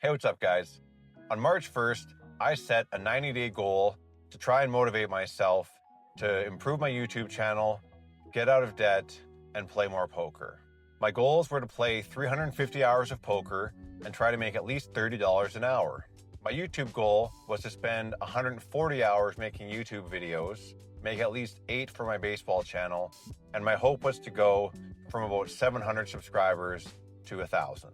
Hey, what's up, guys? On March 1st, I set a 90-day goal to try and motivate myself to improve my YouTube channel, get out of debt, and play more poker. My goals were to play 350 hours of poker and try to make at least $30 an hour. My YouTube goal was to spend 140 hours making YouTube videos, make at least 8 for my baseball channel, and my hope was to go from about 700 subscribers to 1,000.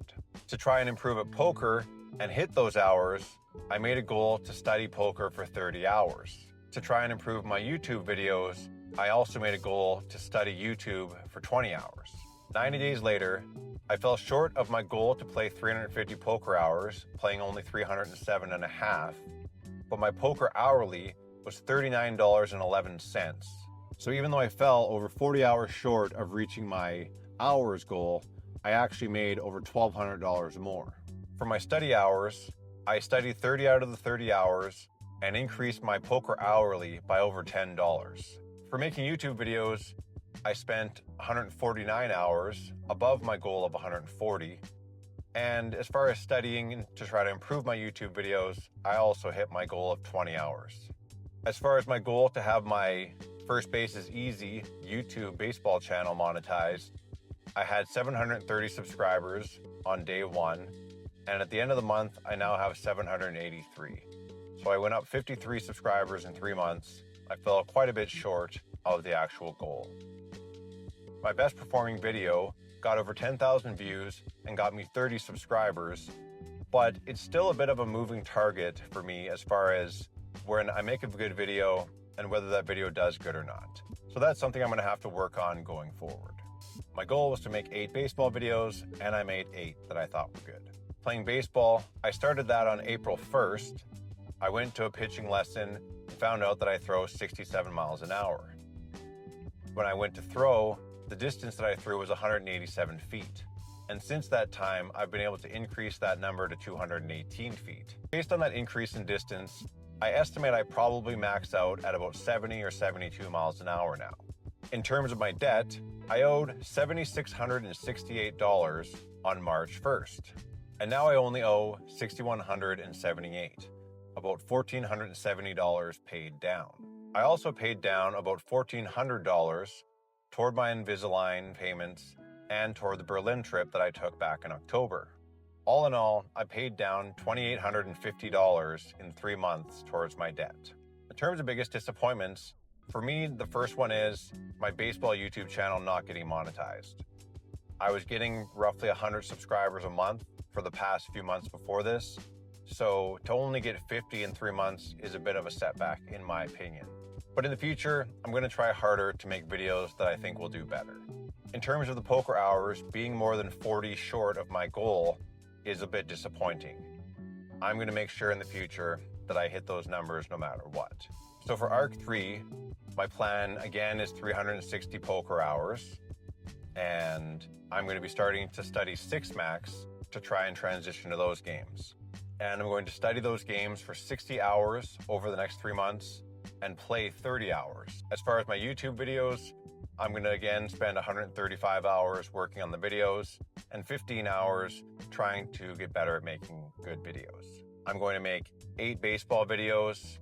To try and improve at poker and hit those hours, I made a goal to study poker for 30 hours. To try and improve my YouTube videos, I also made a goal to study YouTube for 20 hours. 90 days later, I fell short of my goal to play 350 poker hours, playing only 307 and a half, but my poker hourly was $39.11. So even though I fell over 40 hours short of reaching my hours goal, I actually made over $1,200 more. For my study hours, I studied 30 out of the 30 hours and increased my poker hourly by over $10. For making YouTube videos, I spent 149 hours above my goal of 140. And as far as studying to try to improve my YouTube videos, I also hit my goal of 20 hours. As far as my goal to have my First Base is Easy YouTube baseball channel monetized, I had 730 subscribers on day one, and at the end of the month, I now have 783. So I went up 53 subscribers in 3 months. I fell quite a bit short of the actual goal. My best performing video got over 10,000 views and got me 30 subscribers, but it's still a bit of a moving target for me as far as when I make a good video and whether that video does good or not. So that's something I'm going to have to work on going forward. My goal was to make 8 baseball videos, and I made 8 that I thought were good. Playing baseball, I started that on April 1st. I went to a pitching lesson and found out that I throw 67 miles an hour. When I went to throw, the distance that I threw was 187 feet. And since that time, I've been able to increase that number to 218 feet. Based on that increase in distance, I estimate I probably max out at about 70 or 72 miles an hour now. In terms of my debt, I owed $7,668 on March 1st. And now I only owe $6,178, about $1,470 paid down. I also paid down about $1,400 toward my Invisalign payments and toward the Berlin trip that I took back in October. All in all, I paid down $2,850 in 3 months towards my debt. In terms of biggest disappointments, for me, the first one is my baseball YouTube channel not getting monetized. I was getting roughly 100 subscribers a month for the past few months before this, so to only get 50 in 3 months is a bit of a setback in my opinion. But in the future, I'm going to try harder to make videos that I think will do better. In terms of the poker hours, being more than 40 short of my goal is a bit disappointing. I'm going to make sure in the future that I hit those numbers no matter what. So for ARC 3, my plan again is 360 poker hours, and I'm going to be starting to study 6 max to try and transition to those games. And I'm going to study those games for 60 hours over the next 3 months and play 30 hours. As far as my YouTube videos, I'm going to again spend 135 hours working on the videos and 15 hours trying to get better at making good videos. I'm going to make 8 baseball videos,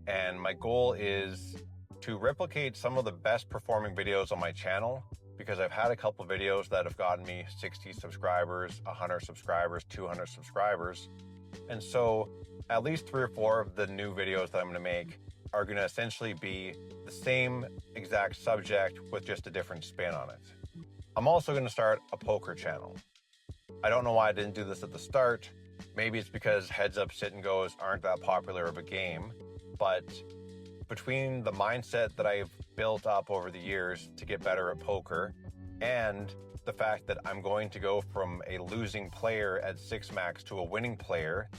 and my goal is to replicate some of the best performing videos on my channel, because I've had a couple videos that have gotten me 60 subscribers, 100 subscribers, 200 subscribers. And so at least 3 or 4 of the new videos that I'm going to make are going to essentially be the same exact subject with just a different spin on it. I'm also going to start a poker channel. I don't know why I didn't do this at the start. Maybe it's because heads up, sit and goes aren't that popular of a game, but between the mindset that I've built up over the years to get better at poker and the fact that I'm going to go from a losing player at 6 max to a winning player,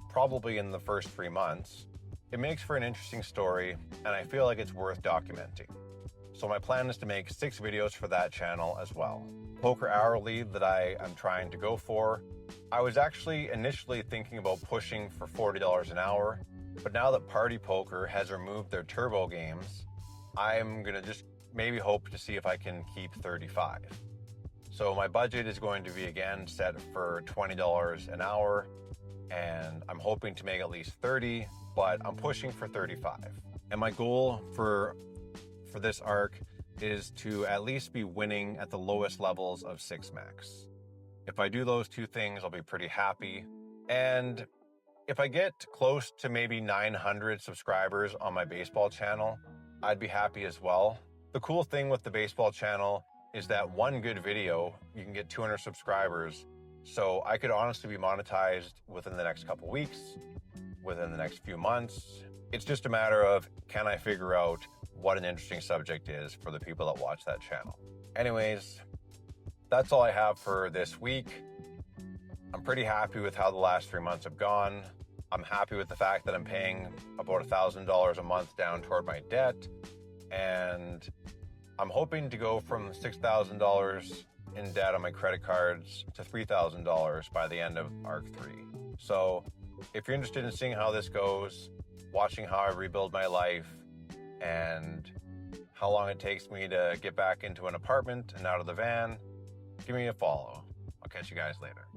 probably in the first 3 months, it makes for an interesting story, and I feel like it's worth documenting. So my plan is to make 6 videos for that channel as well. Poker hourly that I am trying to go for, I was actually initially thinking about pushing for $40 an hour, but now that Party Poker has removed their turbo games, I'm going to just maybe hope to see if I can keep 35. So my budget is going to be again set for $20 an hour, and hoping to make at least 30, but I'm pushing for 35. And my goal for this arc is to at least be winning at the lowest levels of 6 max. If I do those two things, I'll be pretty happy. And if I get close to maybe 900 subscribers on my baseball channel, I'd be happy as well. The cool thing with the baseball channel is that one good video, you can get 200 subscribers. So I could honestly be monetized within the next couple weeks, within the next few months. It's just a matter of, can I figure out what an interesting subject is for the people that watch that channel? Anyways, that's all I have for this week. I'm pretty happy with how the last 3 months have gone. I'm happy with the fact that I'm paying about $1,000 a month down toward my debt. And I'm hoping to go from $6,000 in debt on my credit cards to $3,000 by the end of ARC 3. So if you're interested in seeing how this goes, watching how I rebuild my life, and how long it takes me to get back into an apartment and out of the van, give me a follow. I'll catch you guys later.